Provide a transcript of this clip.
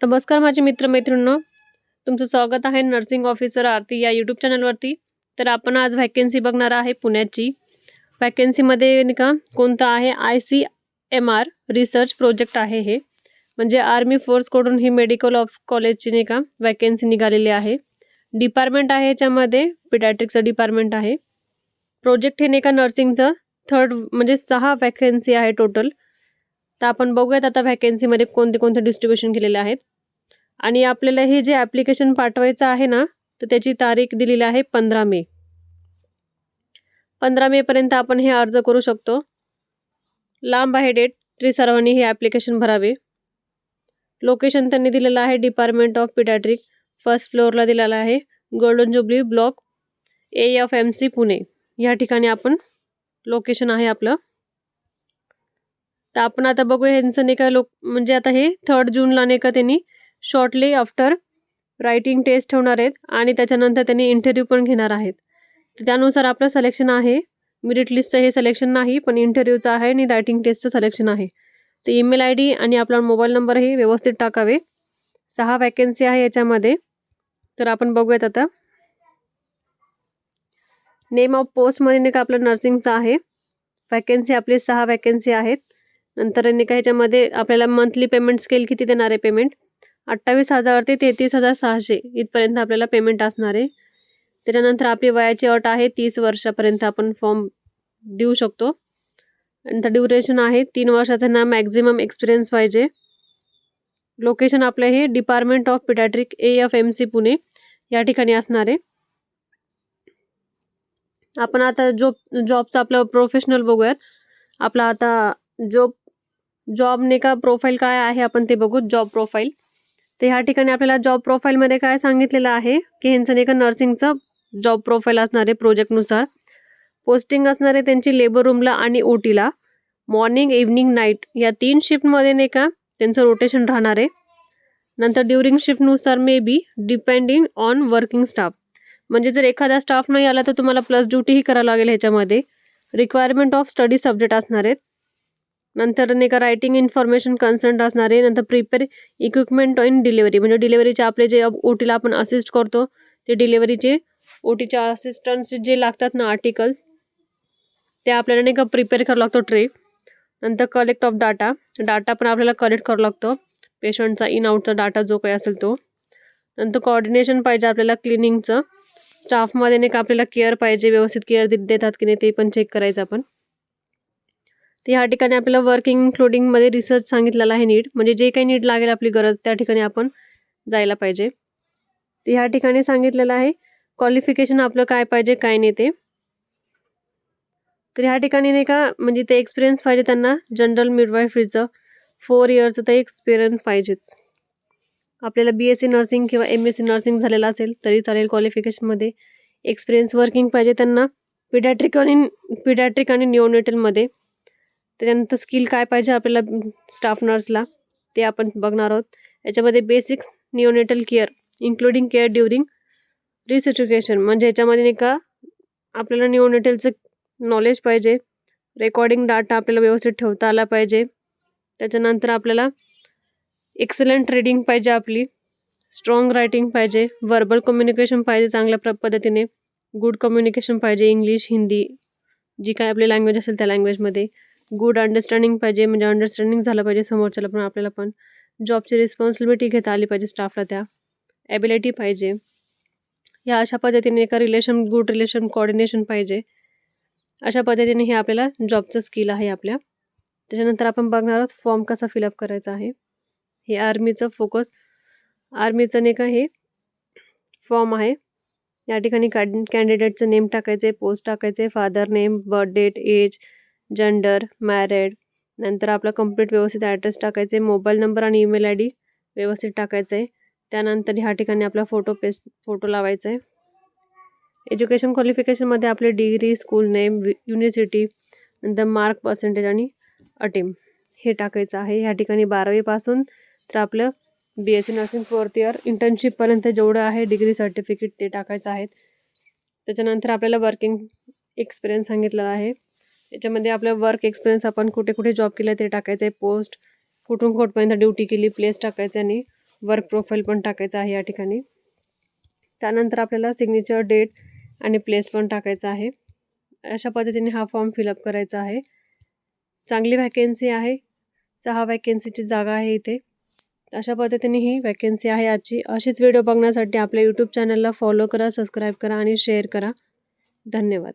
नमस्कार माझे मित्र-मैत्रिणींनो, तुमचं स्वागत आहे नर्सिंग ऑफिसर आरती या यूट्यूब चॅनलवरती. तर आपण आज व्हॅकन्सी बघणार आहे पुण्याची. व्हॅकन्सीमध्ये नाही का कोणतं आहे ICMR रिसर्च प्रोजेक्ट आहे हे. म्हणजे आर्मी फोर्सकडून ही मेडिकल ऑफ कॉलेजची नाही का व्हॅकन्सी निघालेली आहे. डिपार्टमेंट आहे याच्यामध्ये पिडॅट्रिक्सचं डिपार्टमेंट आहे. प्रोजेक्ट हे नाही का नर्सिंगचं थर्ड म्हणजे 6 व्हॅकन्सी आहे टोटल. तर आपण बघूयात आता व्हॅकन्सीमध्ये कोणते कोणते डिस्ट्रीब्युशन केलेले आहेत. आणि आपल्याला हे जे ॲप्लिकेशन पाठवायचं आहे ना, तर त्याची तारीख दिलेली आहे 15 मे. 15 मेपर्यंत आपण हे अर्ज करू शकतो. लांब आहे डेट, तरी सर्वांनी हे ॲप्लिकेशन भरावे. लोकेशन त्यांनी दिलेलं आहे डिपार्टमेंट ऑफ पिडॅट्रिक, फर्स्ट फ्लोअरला दिलेला आहे, golden jubilee block, AFMC Pune. या ठिकाणी आपण लोकेशन आहे आपलं. तर आपण आता बघूया ह्यांचं नाही का म्हणजे आता हे 3 जूनला नाही का त्यांनी शॉर्टली आफ्टर रायटिंग टेस्ट ठेवणार आहेत आणि त्याच्यानंतर त्यांनी इंटरव्ह्यू पण घेणार आहेत. तर त्यानुसार आपलं सिलेक्शन आहे. मेरिट लिस्टचं हे सिलेक्शन नाही, पण इंटरव्ह्यूचं आहे आणि रायटिंग टेस्टचं सिलेक्शन आहे. तर ईमेल ID आणि आपला मोबाईल नंबर हे व्यवस्थित टाकावे. 6 व्हॅकन्सी आहे याच्यामध्ये. तर आपण बघूयात आता. नेम ऑफ पोस्टमध्ये नाही का आपलं नर्सिंगचं आहे. व्हॅकन्सी आपले 6 व्हॅकन्सी आहेत. नंतर नाही का ह्याच्यामध्ये आपल्याला मंथली पेमेंट स्केल किती देणार आहे पेमेंट 28,000 ते 33,600 इथपर्यंत आपल्याला पेमेंट असणार आहे. त्याच्यानंतर आपली वयाची अट आहे 30 वर्षापर्यंत आपण फॉर्म देऊ शकतो. नंतर ड्युरेशन आहे 3 वर्षाचा ना मॅक्झिमम एक्सपिरियन्स पाहिजे. लोकेशन आपलं हे department of paediatric AFMC Pune या ठिकाणी असणार आहे. आपण आता जॉबचं आपलं प्रोफेशनल बघूयात. आपला आता जॉब नाही का प्रोफाईल काय आहे आपण ते बघू. जॉब प्रोफाईल तर ह्या ठिकाणी आपल्याला जॉब प्रोफाईलमध्ये काय सांगितलेलं आहे की ह्यांचं नाही का नर्सिंगचं जॉब प्रोफाईल असणार आहे. प्रोजेक्टनुसार पोस्टिंग असणार आहे त्यांची लेबर रूमला आणि OTला. मॉर्निंग इव्हनिंग नाईट या 3 शिफ्टमध्ये नाही का त्यांचं रोटेशन राहणार आहे. नंतर ड्युरिंग शिफ्टनुसार may be depending on working staff. म्हणजे जर एखादा स्टाफ नाही आला तर तुम्हाला प्लस ड्युटीही करावं लागेल ह्याच्यामध्ये. रिक्वायरमेंट ऑफ स्टडी सब्जेक्ट असणार आहेत. नंतर नाही का रायटिंग इन्फॉर्मेशन कन्सर्ट असणार आहे. नंतर प्रिपेअर इक्विपमेंट इन डिलिव्हरी म्हणजे डिलिव्हरीचे आपले जे OTला आपण असिस्ट करतो ते डिलिव्हरीचे OTच्या असिस्टंट्स जे लागतात ना आर्टिकल्स ते आपल्याला नाही का प्रिपेअर करावं लागतो ट्रे. नंतर कलेक्ट ऑफ डाटा पण आपल्याला कलेक्ट करावं लागतो. पेशंटचा इन आउटचा डाटा जो काही असेल तो. नंतर कोऑर्डिनेशन पाहिजे आपल्याला क्लिनिंगचं. स्टाफमध्ये नाही का आपल्याला केअर पाहिजे, व्यवस्थित केअर देतात की नाही ते पण चेक करायचं आपण. तर ह्या ठिकाणी आपल्याला वर्किंग इन्क्लुडिंगमध्ये रिसर्च सांगितलेला आहे नीड. म्हणजे जे काही नीड लागेल आपली गरज त्या ठिकाणी आपण जायला पाहिजे. तर ह्या ठिकाणी सांगितलेलं आहे क्वालिफिकेशन आपलं काय पाहिजे काय नाही ते. तर ह्या ठिकाणी नाही का म्हणजे ते एक्सपिरियन्स पाहिजे त्यांना जनरल मिडवायफरीचं 4 इयर्सचं ते एक्सपिरियन्स पाहिजेच. आपल्याला BSc नर्सिंग किंवा MSc नर्सिंग झालेलं असेल तरी चालेल. क्वालिफिकेशनमध्ये एक्सपिरियन्स वर्किंग पाहिजे त्यांना पिडॅट्रिक आणि निओनेटलमध्ये. त्याच्यानंतर स्किल काय पाहिजे आपल्याला स्टाफ नर्सला ते आपण बघणार आहोत. याच्यामध्ये basics neonatal care including care during resuscitation म्हणजे याच्यामध्ये नाही का आपल्याला निओनेटलचं नॉलेज पाहिजे. रेकॉर्डिंग डाटा आपल्याला व्यवस्थित ठेवता आला पाहिजे. त्याच्यानंतर आपल्याला एक्सलंट रीडिंग पाहिजे आपली, स्ट्रॉंग रायटिंग पाहिजे, व्हर्बल कम्युनिकेशन पाहिजे चांगल्या पद्धतीने, गुड कम्युनिकेशन पाहिजे इंग्लिश हिंदी जी काय आपली लँग्वेज असेल त्या लँग्वेजमध्ये. गुड अंडरस्टँडिंग पाहिजे म्हणजे अंडरस्टँडिंग झालं पाहिजे समोरच्याला पण आपल्याला पण. जॉबची रिस्पॉन्सिबिलिटी घेता आली पाहिजे स्टाफला त्या. ॲबिलिटी पाहिजे. ह्या अशा पद्धतीने एका गुड रिलेशन कोऑर्डिनेशन पाहिजे. अशा पद्धतीने हे आपल्याला जॉबचं स्किल आहे आपल्या. त्याच्यानंतर आपण बघणार आहोत फॉर्म कसा फिलअप करायचा आहे. हे आर्मीचं नाही का हे फॉर्म आहे. या ठिकाणी कॅन्डिडेटचं नेम टाकायचं आहे, पोस्ट टाकायचं आहे, father name, birth date, age, gender, married. नंतर आपला कंप्लीट व्यवस्थित ॲड्रेस टाकायचा आहे, मोबाईल नंबर आणि ईमेल ID व्यवस्थित टाकायचं आहे. त्यानंतर ह्या ठिकाणी आपला फोटो लावायचा आहे. एज्युकेशन क्वालिफिकेशनमध्ये आपले डिग्री, स्कूल नेम, युनिव्हर्सिटी, नंतर मार्क पर्सेंटेज आणि अटेम्प्ट हे टाकायचं आहे. ह्या ठिकाणी 12वी पासून तर आपलं BSc नर्सिंग 4th इयर इंटर्नशिपपर्यंत जेवढं आहे डिग्री सर्टिफिकेट ते टाकायचं आहे. त्याच्यानंतर आपल्याला वर्किंग एक्सपिरियन्स सांगितलेला आहे. याच्यामध्ये आपलं वर्क एक्सपिरियन्स आपण कुठे कुठे जॉब केला ते टाकायचं आहे. पोस्ट कुठून कुठपर्यंत ड्युटी केली प्लेस टाकायचं आणि वर्क प्रोफाईल पण टाकायचं आहे या ठिकाणी. त्यानंतर आपल्याला सिग्नेचर, डेट आणि प्लेस पण टाकायचं आहे. अशा पद्धतीने हा फॉर्म फिलअप करायचा आहे. चांगली व्हॅकेन्सी आहे, 6 व्हॅकेन्सीची जागा आहे इथे. अशा पद्धतीने ही व्हॅकेन्सी आहे आजची. अशीच व्हिडिओ बघण्यासाठी आपल्या यूट्यूब चॅनलला फॉलो करा, सबस्क्राईब करा आणि शेअर करा. धन्यवाद.